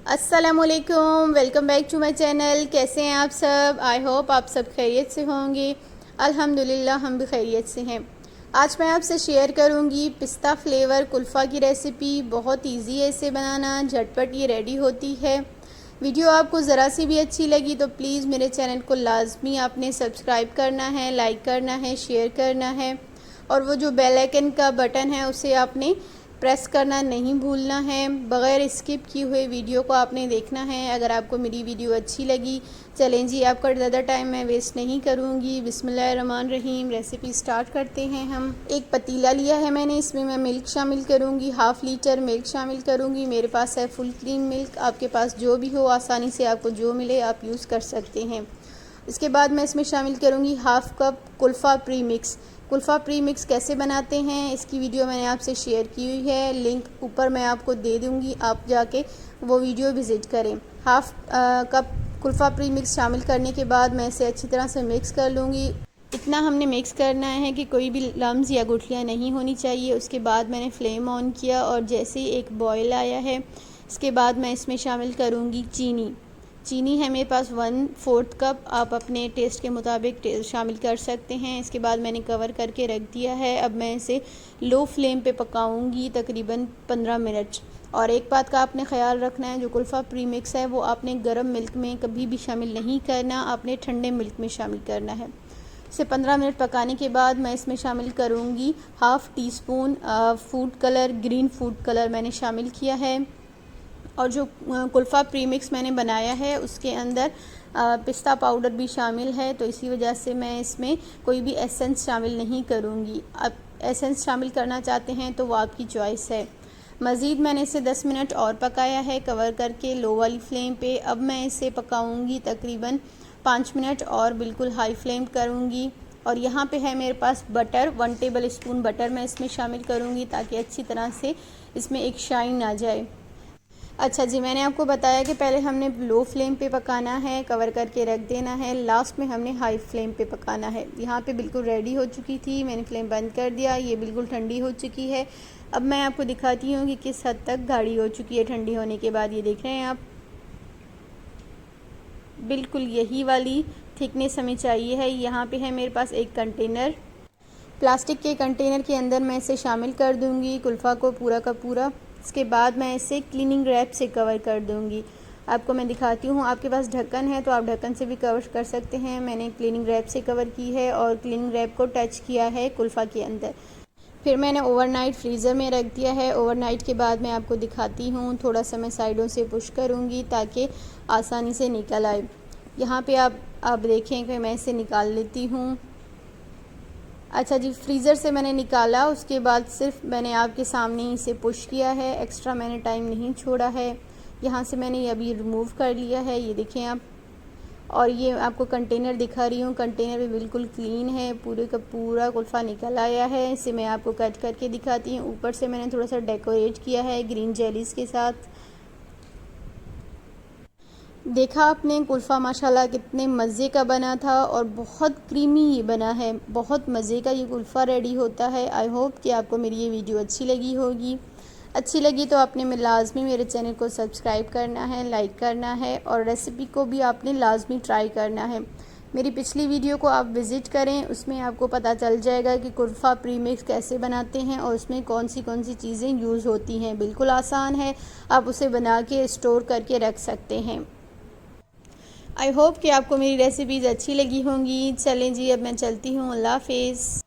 अस्सलामुअलैकुम, welcome back to my channel. कैसे हैं आप सब? आई होप आप सब खैरियत से होंगे। अल्हम्दुलिल्लाह हम भी खैरियत से हैं। आज मैं आपसे शेयर करूंगी पिस्ता फ्लेवर कुल्फ़ा की रेसिपी। बहुत इजी है इसे बनाना, झटपट ये रेडी होती है। वीडियो आपको ज़रा सी भी अच्छी लगी तो प्लीज़ मेरे चैनल को लाजमी आपने सब्सक्राइब करना है, लाइक करना है, शेयर करना है और वो जो बेल आइकन का बटन है उसे आपने प्रेस करना नहीं भूलना है। बग़ैर स्किप किए हुए वीडियो को आपने देखना है। अगर आपको मेरी वीडियो अच्छी लगी, चलें जी, आपका ज़्यादा टाइम मैं वेस्ट नहीं करूँगी। बिस्मिल्लाहिर्रहमानिर्रहीम, रेसिपी स्टार्ट करते हैं। हम एक पतीला लिया है मैंने, इसमें मैं मिल्क शामिल करूँगी, हाफ़ लीटर मिल्क शामिल करूँगी। मेरे पास है फुल क्रीम मिल्क, आपके पास जो भी हो, आसानी से आपको जो मिले आप यूज़ कर सकते हैं। इसके बाद मैं इसमें शामिल करूँगी half cup kulfa premix. Kulfa premix कैसे बनाते हैं इसकी वीडियो मैंने आपसे शेयर की हुई है, लिंक ऊपर मैं आपको दे दूँगी, आप जाके वो वीडियो विज़िट करें। हाफ़ कप कुल्फ़ा प्रीमिक्स शामिल करने के बाद मैं इसे अच्छी तरह से मिक्स कर लूँगी। इतना हमने मिक्स करना है कि कोई भी लम्स या गुठलियाँ नहीं होनी चाहिए। उसके बाद मैंने फ्लेम ऑन किया और जैसे ही एक बॉयल आया है, इसके बाद मैं इसमें शामिल करूँगी चीनी। चीनी है मेरे पास 1/4 कप, आप अपने टेस्ट के मुताबिक शामिल कर सकते हैं। इसके बाद मैंने कवर करके रख दिया है। अब मैं इसे लो फ्लेम पे पकाऊंगी तकरीबन 15 मिनट। और एक बात का आपने ख्याल रखना है, जो कुल्फ़ा प्रीमिक्स है वो आपने गर्म मिल्क में कभी भी शामिल नहीं करना, आपने ठंडे मिल्क में शामिल करना है। इसे 15 मिनट पकाने के बाद मैं इसमें शामिल करूँगी half tea spoon food colour, green food colour मैंने शामिल किया है। और जो कुल्फ़ा प्रीमिक्स मैंने बनाया है उसके अंदर पिस्ता पाउडर भी शामिल है, तो इसी वजह से मैं इसमें कोई भी एसेंस शामिल नहीं करूँगी। आप एसेंस शामिल करना चाहते हैं तो वो आपकी चॉइस है। मज़ीद मैंने इसे 10 मिनट और पकाया है कवर करके लो वाली फ्लेम पे। अब मैं इसे पकाऊंगी तकरीबन 5 मिनट और बिल्कुल हाई फ्लेम करूँगी। और यहाँ पे है मेरे पास बटर, 1 टेबल स्पून बटर मैं इसमें शामिल करूँगी ताकि अच्छी तरह से इसमें एक शाइन आ जाए। अच्छा जी, मैंने आपको बताया कि पहले हमने लो फ्लेम पे पकाना है, कवर करके रख देना है, लास्ट में हमने हाई फ्लेम पे पकाना है। यहाँ पे बिल्कुल रेडी हो चुकी थी, मैंने फ्लेम बंद कर दिया, ये बिल्कुल ठंडी हो चुकी है। अब मैं आपको दिखाती हूँ कि किस हद तक गाढ़ी हो चुकी है ठंडी होने के बाद। ये देख रहे हैं आप, बिल्कुल यही वाली थिकनेस हमें चाहिए है। यहाँ पे है मेरे पास एक कंटेनर, प्लास्टिक के कंटेनर के अंदर मैं इसे शामिल कर दूँगी कुल्फ़ा को पूरा का पूरा। इसके बाद मैं इसे क्लीनिंग रैप से कवर कर दूँगी। आपको मैं दिखाती हूँ, आपके पास ढक्कन है तो आप ढक्कन से भी कवर कर सकते हैं। मैंने क्लीनिंग रैप से कवर की है और क्लीनिंग रैप को टच किया है कुल्फ़ा के अंदर। फिर मैंने ओवरनाइट फ्रीज़र में रख दिया है। ओवरनाइट के बाद मैं आपको दिखाती हूँ, थोड़ा सा मैं साइडों से पुश करूँगी ताकि आसानी से निकल आए। यहाँ पे आप देखें कि मैं इसे निकाल लेती हूँ। अच्छा जी, फ्रीज़र से मैंने निकाला, उसके बाद सिर्फ मैंने आपके सामने ही इसे पुश किया है, एक्स्ट्रा मैंने टाइम नहीं छोड़ा है। यहाँ से मैंने ये अभी रिमूव कर लिया है, ये देखें आप। और ये आपको कंटेनर दिखा रही हूँ, कंटेनर भी बिल्कुल क्लीन है, पूरे का पूरा कुल्फ़ा निकल आया है। इसे मैं आपको कट करके दिखाती हूँ। ऊपर से मैंने थोड़ा सा डेकोरेट किया है ग्रीन जेलीज़ के साथ। देखा आपने कुल्फ़ा माशाल्लाह कितने मज़े का बना था और बहुत क्रीमी ये बना है, बहुत मज़े का ये कुल्फ़ा रेडी होता है। आई होप कि आपको मेरी ये वीडियो अच्छी लगी होगी। अच्छी लगी तो आपने में लाजमी मेरे चैनल को सब्सक्राइब करना है, लाइक करना है और रेसिपी को भी आपने लाजमी ट्राई करना है। मेरी पिछली वीडियो को आप विज़िट करें, उसमें आपको पता चल जाएगा कि कुल्फ़ा प्रीमिक्स कैसे बनाते हैं और उसमें कौन सी चीज़ें यूज़ होती हैं। बिल्कुल आसान है, आप उसे बना के स्टोर करके रख सकते हैं। आई होप कि आपको मेरी रेसिपीज़ अच्छी लगी होंगी। चलें जी, अब मैं चलती हूँ। अल्लाह हाफ़िज़।